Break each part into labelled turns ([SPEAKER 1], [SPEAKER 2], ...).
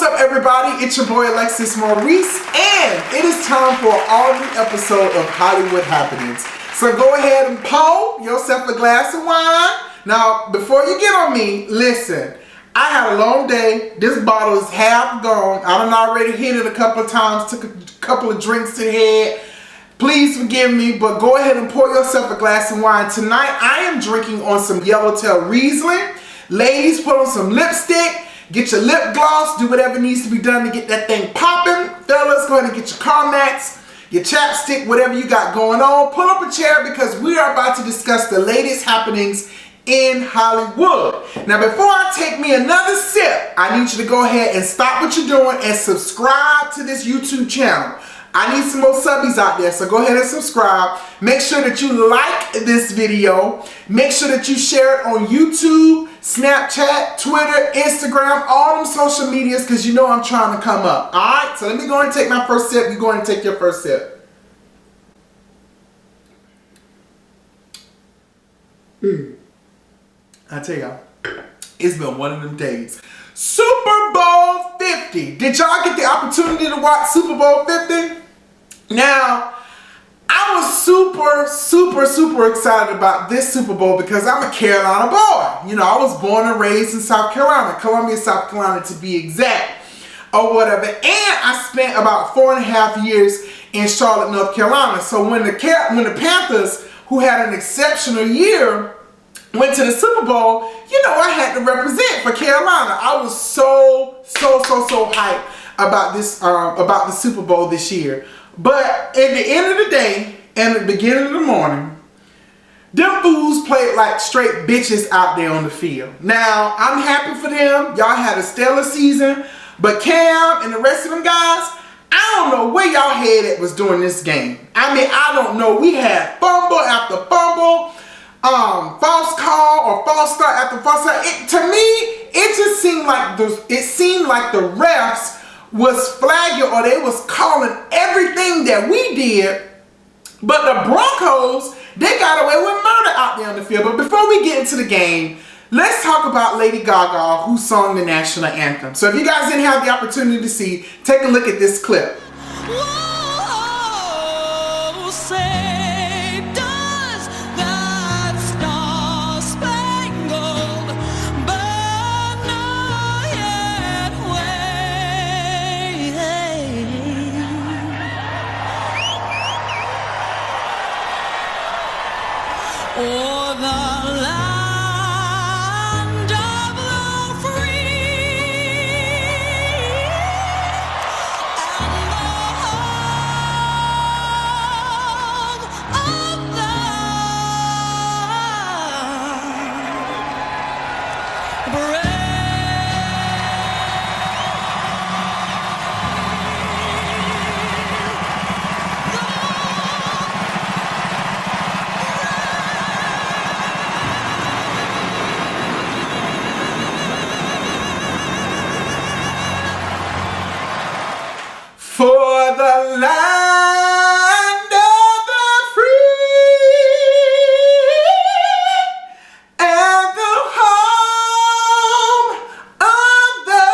[SPEAKER 1] What's up, everybody? It's your boy Alexis Maurice, and it is time for an all-new episode of Hollywood Happenings. So go ahead and pour yourself a glass of wine. Now, before you get on me, listen. I had a long day. This bottle is half gone. I done already hit it a couple of times, took a couple of drinks to the head. Please forgive me, but go ahead and pour yourself a glass of wine. Tonight, I am drinking on some Yellowtail Riesling. Ladies, put on some lipstick. Get your lip gloss, do whatever needs to be done to get that thing popping. Fellas, go ahead and get your Carmex, your chapstick, whatever you got going on. Pull up a chair because we are about to discuss the latest happenings in Hollywood. Now, before I take me another sip, I need you to go ahead and stop what you're doing and subscribe to this YouTube channel. I need some more subbies out there, so go ahead and subscribe. Make sure that you like this video. Make sure that you share it on YouTube, Snapchat, Twitter, Instagram, all them social medias, because you know I'm trying to come up. Alright, so let me go and take my first sip. You go and take your first sip. I tell y'all, it's been one of them days. Super Bowl 50. Did y'all get the opportunity to watch Super Bowl 50? Now, I was super excited about this Super Bowl because I'm a Carolina boy. You know, I was born and raised in South Carolina, Columbia, South Carolina to be exact, or whatever. And I spent about 4.5 years in Charlotte, North Carolina. So when the Panthers, who had an exceptional year, went to the Super Bowl, you know, I had to represent for Carolina. I was so hyped about this, about the Super Bowl this year. But at the end of the day, and at the beginning of the morning, them fools played like straight bitches out there on the field. Now, I'm happy for them. Y'all had a stellar season. But Cam and the rest of them guys, I don't know where y'all head at was during this game. I mean, I don't know. We had fumble after fumble. False call or false start after false start. To me, it just seemed like the refs was flagging or they was calling everything that we did. But the Broncos, they got away with murder out there on the field. But before we get into the game, let's talk about Lady-Gaga, who sung the national anthem. So if you guys didn't have the opportunity to see, take a look at this clip.
[SPEAKER 2] Whoa, say. Or the land of the free and the home of the brave.
[SPEAKER 1] For the land of the free and the home of the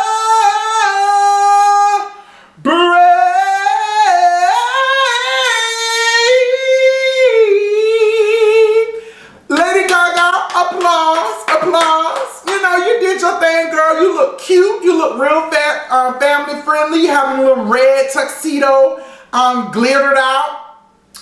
[SPEAKER 1] brave. Lady Gaga, applause, applause. You know, you did your thing, girl. You look cute. You look real family friendly. You have a little red tuxedo glittered out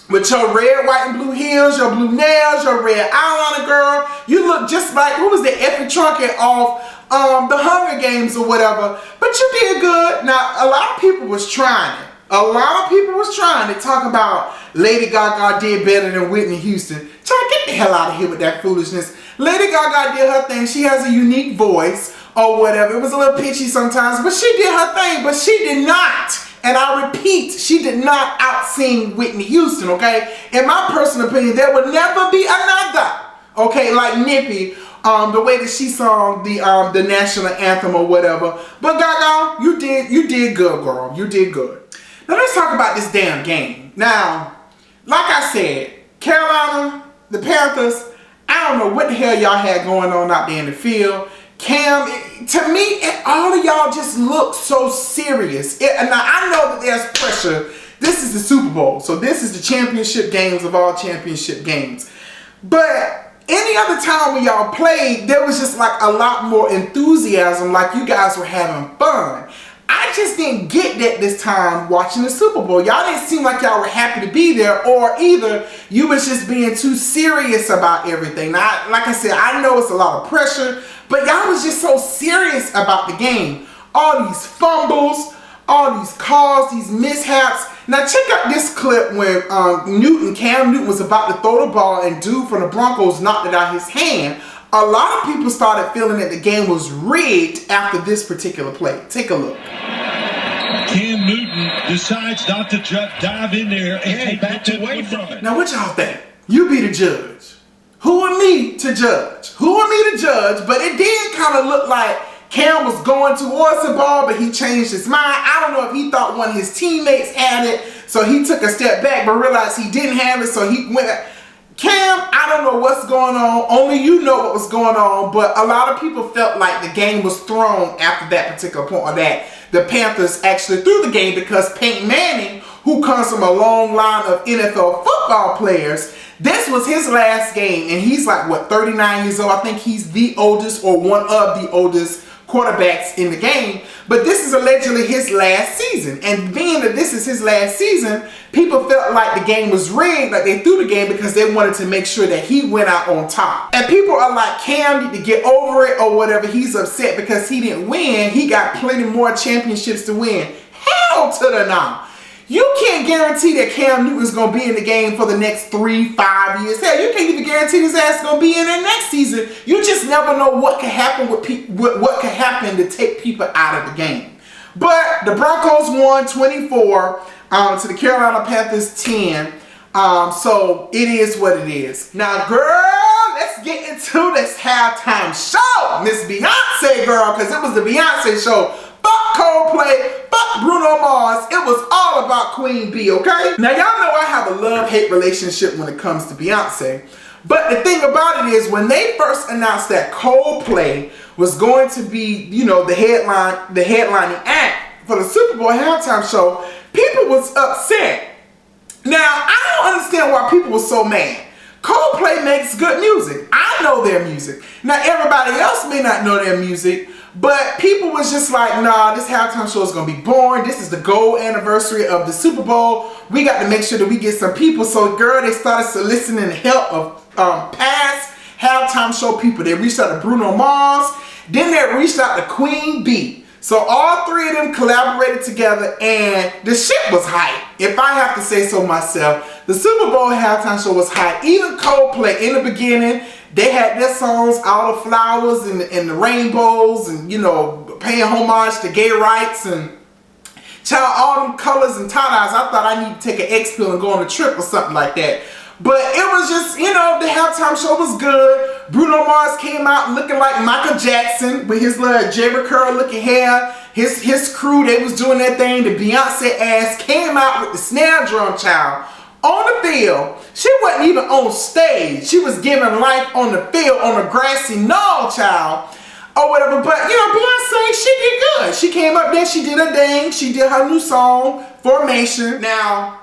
[SPEAKER 1] with your red, white, and blue heels, your blue nails, your red eyeliner, girl. You look just like, who was the Effie Trunkett off the Hunger Games or whatever. But you did good. Now, a lot of people was trying it. A lot of people was trying to talk about Lady Gaga did better than Whitney Houston. Try to get the hell out of here with that foolishness. Lady Gaga did her thing. She has a unique voice or whatever. It was a little pitchy sometimes, but she did her thing. But she did not, and I repeat, she did not out-sing Whitney Houston, okay? In my personal opinion, there would never be another, okay, like Nippy, the way that she sung the national anthem or whatever. But Gaga, you did good, girl. You did good. Now let's talk about this damn game. Now, like I said, Carolina, the Panthers, I don't know what the hell y'all had going on out there in the field. Cam, to me, all of y'all just look so serious. And now I know that there's pressure. This is the Super Bowl, so this is the championship games of all championship games. But any other time when y'all played, there was just like a lot more enthusiasm, like you guys were having fun. I just didn't get that this time watching the Super Bowl. Y'all didn't seem like y'all were happy to be there, or either you was just being too serious about everything. Now, like I said, I know it's a lot of pressure, but y'all was just so serious about the game. All these fumbles, all these calls, these mishaps. Now check out this clip when CamNewton was about to throw the ball and dude from the Broncos knocked it out his hand. A lot of people started feeling that the game was rigged after this particular play. Take a look.
[SPEAKER 3] CamNewton decides not to dive in there and back away from it.
[SPEAKER 1] Now what y'all think? You be the judge. Who are me to judge? Who are me to judge? But it did kind of look like Cam was going towards the ball, but he changed his mind. I don't know if he thought one of his teammates had it, so he took a step back, but realized he didn't have it, so he went. Cam, I don't know what's going on. Only you know what was going on, but a lot of people felt like the game was thrown after that particular point, or that the Panthers actually threw the game, because Payton Manning, who comes from a long line of NFL football players, this was his last game, and he's like, what, 39 years old? I think he's the oldest or one of the oldest quarterbacks in the game, but this is allegedly his last season. And being that this is his last season, people felt like the game was rigged, like they threw the game because they wanted to make sure that he went out on top. And people are like, Cam need to get over it or whatever. He's upset because he didn't win. He got plenty more championships to win. Hell to the no. You can't guarantee that CamNewton's going to be in the game for the next 3-5 years. Hell, you can't even guarantee his ass is going to be in there next season. You just never know what can happen with what can happen to take people out of the game. But the Broncos won 24 to the Carolina Panthers 10. So it is what it is. Now, girl, let's get into this halftime show. Miss Beyonce, girl, because it was the Beyonce show. Fuck ColdPlay, fuck BrunoMars. It was all about Queen Bee, okay? Now, y'all know I have a love-hate relationship when it comes to Beyonce. But the thing about it is, when they first announced that ColdPlay was going to be, you know, the headlining act for the Super Bowl halftime show, people was upset. Now, I don't understand why people were so mad. ColdPlay makes good music. I know their music. Now, everybody else may not know their music, but people was just like, nah, this halftime show is going to be boring. This is the gold anniversary of the Super Bowl. We got to make sure that we get some people. So, girl, they started soliciting the help of past halftime show people. They reached out to BrunoMars. Then they reached out to Queen Bee. So all three of them collaborated together, and the shit was hype. If I have to say so myself, the Super Bowl halftime show was hype. Even ColdPlay, in the beginning, they had their songs, All the Flowers and the Rainbows, and, you know, paying homage to gay rights, and child, all them colors and tie-dyes. I thought I need to take an X pill and go on a trip or something like that. But it was just, you know, the halftime show was good. BrunoMars came out looking like Michael Jackson with his little Jerry curl looking hair. His crew, they was doing their thing. The Beyonce ass came out with the snare drum, child, on the field. She wasn't even on stage. She was giving life on the field, on the grassy knoll, child, or whatever. But, you know, Beyonce, she did good. She came up there, she did her thing. She did her new song, Formation. Now,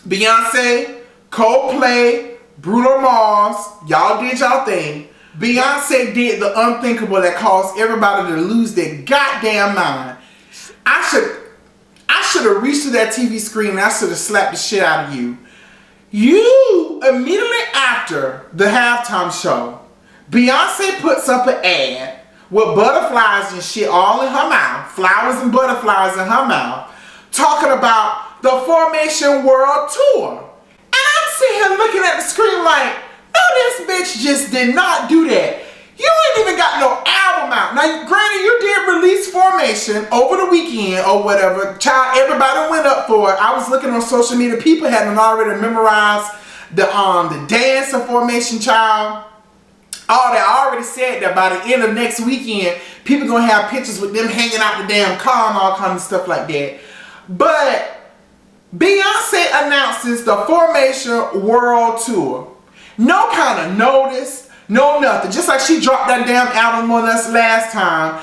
[SPEAKER 1] Beyonce, ColdPlay, BrunoMars, y'all did y'all thing. Beyonce did the unthinkable that caused everybody to lose their goddamn mind. I should have reached to that TV screen and I should have slapped the shit out of you. You, immediately after the halftime show, Beyonce puts up an ad with butterflies and shit all in her mouth, flowers and butterflies in her mouth, talking about the Formation World Tour. Sitting here looking at the screen like, no, this bitch just did not do that. You ain't even got no album out. Now, granted, you did release Formation over the weekend or whatever. Child, everybody went up for it. I was looking on social media. People hadn't already memorized the dance of Formation, child. Oh, they already said that by the end of next weekend, people gonna have pictures with them hanging out the damn car and all kinds of stuff like that. But Beyonce announces the Formation World Tour. No kind of notice, no nothing. Just like she dropped that damn album on us last time.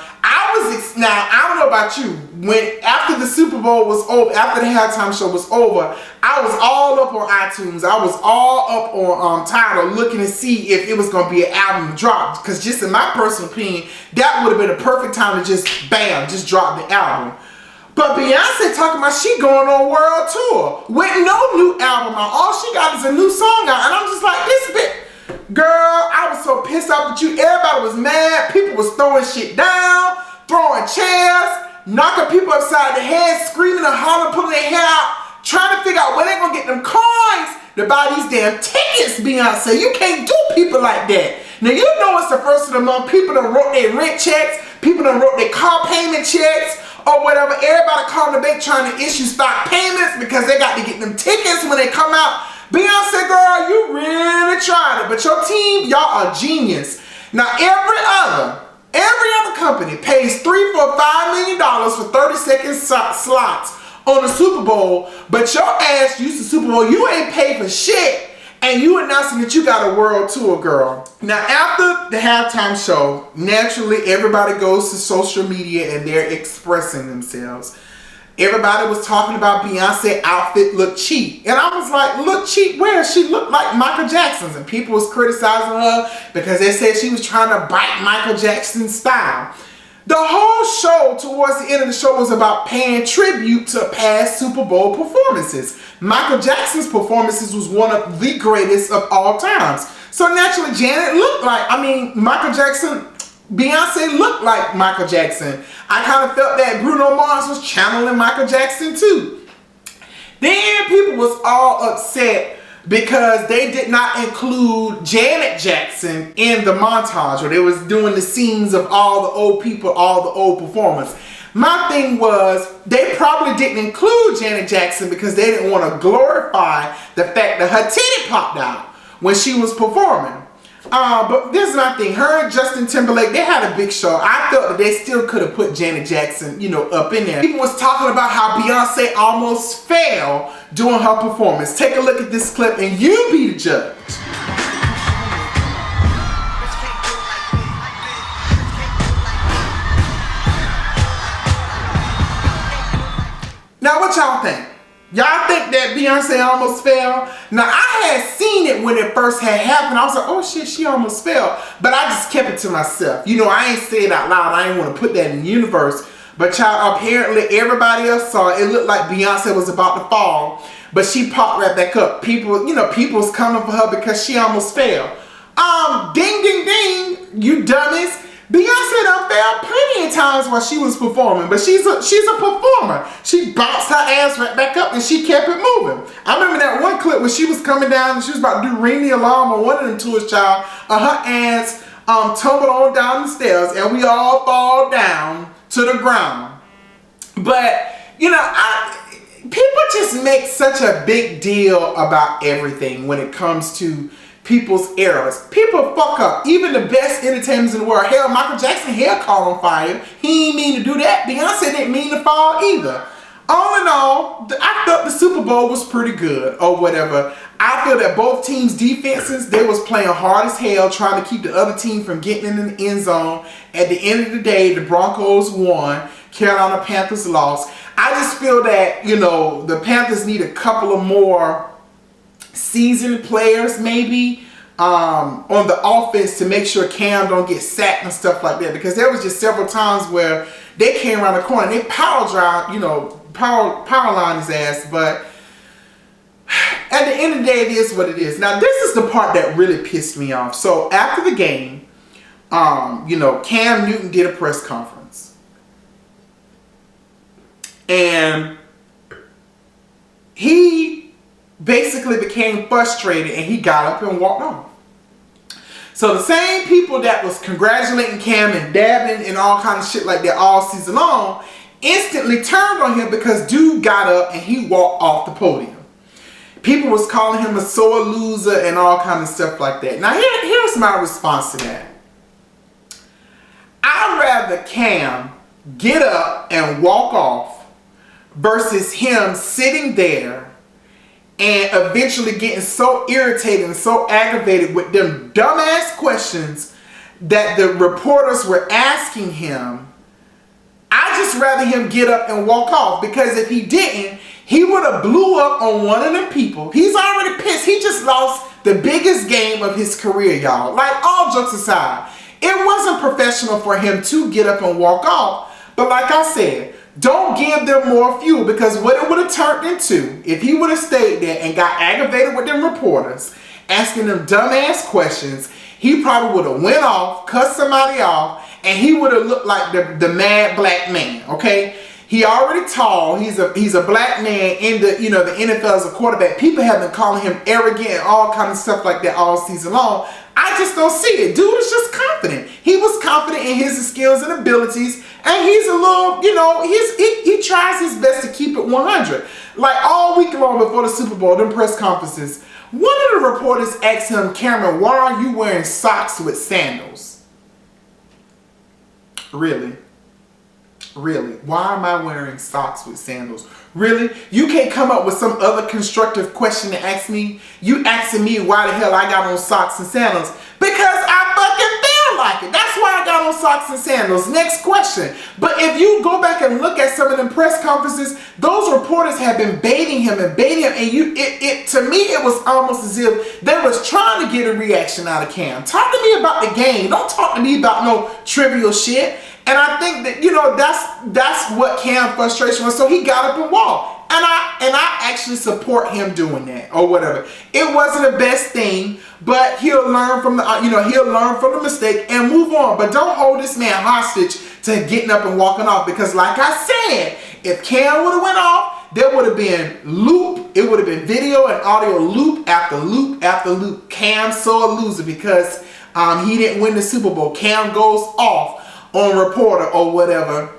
[SPEAKER 1] Now, I don't know about you. When after the Super Bowl was over, after the halftime show was over, I was all up on iTunes. I was all up on Tidal looking to see if it was going to be an album drop. Because just in my personal opinion, that would have been a perfect time to just, bam, just drop the album. But Beyonce talking about she going on world tour with no new album out. All she got is a new song out. And I'm just like, this bitch. Girl, I was so pissed off at you. Everybody was mad. People was throwing shit down, throwing chairs, knocking people upside the head, screaming and hollering, pulling their hair out, trying to figure out where they gonna get them coins to buy these damn tickets, Beyonce. You can't do people like that. Now you know it's the first of the month. People done wrote their rent checks. People done wrote their car payment checks or whatever. Everybody calling the bank trying to issue stock payments because they got to get them tickets when they come out. Beyonce, girl, you really tried it. But your team, y'all are genius. Now every other company pays $3, $4, $5 million for 30-second slots on the Super Bowl, but your ass used the Super Bowl. You ain't paid for shit, and you announcing that you got a world tour, girl. Now, after the halftime show, naturally, everybody goes to social media and they're expressing themselves. Everybody was talking about Beyonce outfit look cheap. And I was like, look cheap where? She looked like Michael Jackson's. And people was criticizing her because they said she was trying to bite Michael Jackson's style. The whole show, towards the end of the show, was about paying tribute to past Super Bowl performances. Michael Jackson's performances was one of the greatest of all times. So naturally, Beyonce looked like Michael Jackson. I kind of felt that BrunoMars was channeling Michael Jackson too. Then people was all upset because they did not include Janet Jackson in the montage where they was doing the scenes of all the old people, all the old performers. My thing was they probably didn't include Janet Jackson because they didn't want to glorify the fact that her titty popped out when she was performing. But this is my thing. Her and Justin Timberlake, they had a big show. I felt that they still could have put Janet Jackson, up in there. People was talking about how Beyonce almost fell during her performance. Take a look at this clip and you be the judge. Now what y'all think? Y'all think that Beyonce almost fell? Now, I had seen it when it first had happened. I was like, oh shit, she almost fell. But I just kept it to myself. I ain't say it out loud. I didn't want to put that in the universe. But y'all, apparently everybody else saw it. It looked like Beyonce was about to fall. But she popped right back up. People, people was coming for her because she almost fell. Ding, ding, ding, you dummies. Beyonce done fell plenty of times while she was performing, but she's a performer. She bounced her ass right back up and she kept it moving. I remember that one clip when she was coming down and she was about to do Ring the Alarm on one of them tours, child. Her ass tumbled on down the stairs and we all fall down to the ground. But, people just make such a big deal about everything when it comes to people's errors. People fuck up. Even the best entertainers in the world. Hell, Michael Jackson hair caught on fire. He ain't mean to do that. Beyonce didn't mean to fall either. All in all, I thought the Super Bowl was pretty good or whatever. I feel that both teams' defenses, they was playing hard as hell trying to keep the other team from getting in the end zone. At the end of the day, the Broncos won. Carolina Panthers lost. I just feel that, the Panthers need a couple of more seasoned players maybe on the offense to make sure Cam don't get sacked and stuff like that, because there was just several times where they came around the corner and they power line his ass. But at the end of the day, it is what it is. Now this is the part that really pissed me off. So after the game, CamNewton did a press conference and he basically became frustrated and he got up and walked off. So the same people that was congratulating Cam and dabbing and all kind of shit like that all season long instantly turned on him because dude got up and he walked off the podium. People was calling him a sore loser and all kind of stuff like that. Now here's my response to that. I'd rather Cam get up and walk off versus him sitting there and eventually getting so irritated and so aggravated with them dumbass questions that the reporters were asking him, I just rather him get up and walk off, because if he didn't, he would have blew up on one of them people. He's already pissed. He just lost the biggest game of his career, y'all. Like, all jokes aside, it wasn't professional for him to get up and walk off. But like I said, don't give them more fuel, because what it would have turned into, if he would have stayed there and got aggravated with them reporters, asking them dumbass questions, he probably would have went off, cussed somebody off, and he would have looked like the mad black man, okay? He already tall. He's a black man in the the NFL as a quarterback. People have been calling him arrogant and all kinds of stuff like that all season long. I just don't see it. Dude is just confident. He was confident in his skills and abilities, and he's a little, he tries his best to keep it 100. Like, all week long before the Super Bowl, them press conferences, one of the reporters asked him, Cameron, why are you wearing socks with sandals? Really? Really? Why am I wearing socks with sandals? Really? You can't come up with some other constructive question to ask me? You asking me why the hell I got on socks and sandals? Because I fucking feel like it. That's why I got on socks and sandals. Next question. But if you go back and look at some of them press conferences, those reporters have been baiting him, and to me it was almost as if they was trying to get a reaction out of Cam. Talk to me about the game. Don't talk to me about no trivial shit. And I think that, that's what Cam's frustration was. So he got up and walked. And I actually support him doing that or whatever. It wasn't the best thing, but he'll learn from the mistake and move on. But don't hold this man hostage to getting up and walking off, because like I said, if Cam would have went off, there would have been it would have been video and audio loop after loop after loop. Cam's so a loser because he didn't win the Super Bowl. Cam goes off on reporter or whatever.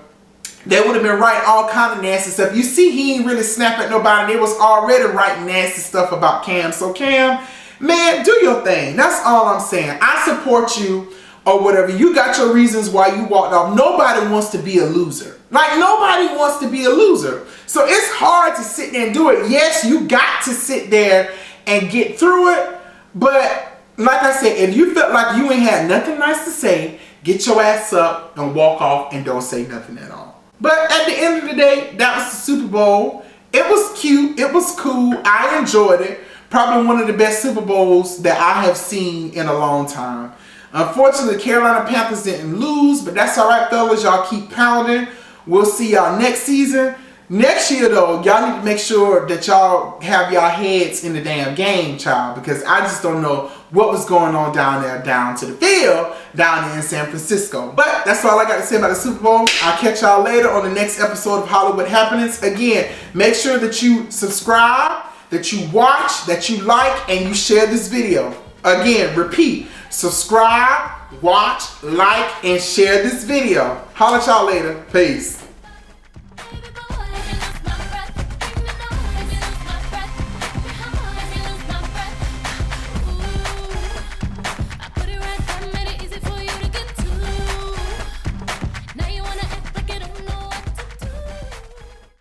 [SPEAKER 1] They would have been writing all kind of nasty stuff. You see, he ain't really snap at nobody. They was already writing nasty stuff about Cam. So Cam, man, do your thing. That's all I'm saying. I support you or whatever. You got your reasons why you walked off. Nobody wants to be a loser. Like, nobody wants to be a loser. So it's hard to sit there and do it. Yes, you got to sit there and get through it. But like I said, if you felt like you ain't had nothing nice to say, get your ass up and walk off and don't say nothing at all. But at the end of the day, that was the Super Bowl. It was cute. It was cool. I enjoyed it. Probably one of the best Super Bowls that I have seen in a long time. Unfortunately, the Carolina Panthers didn't lose, but that's all right, fellas. Y'all keep pounding. We'll see y'all next season. Next year, though, y'all need to make sure that y'all have y'all heads in the damn game, child, because I just don't know what was going on down there, down to the field, down there in San Francisco. But that's all I got to say about the Super Bowl. I'll catch y'all later on the next episode of Hollywood Happenings. Again, make sure that you subscribe, that you watch, that you like, and you share this video. Again, repeat, subscribe, watch, like, and share this video. Holla at y'all later. Peace.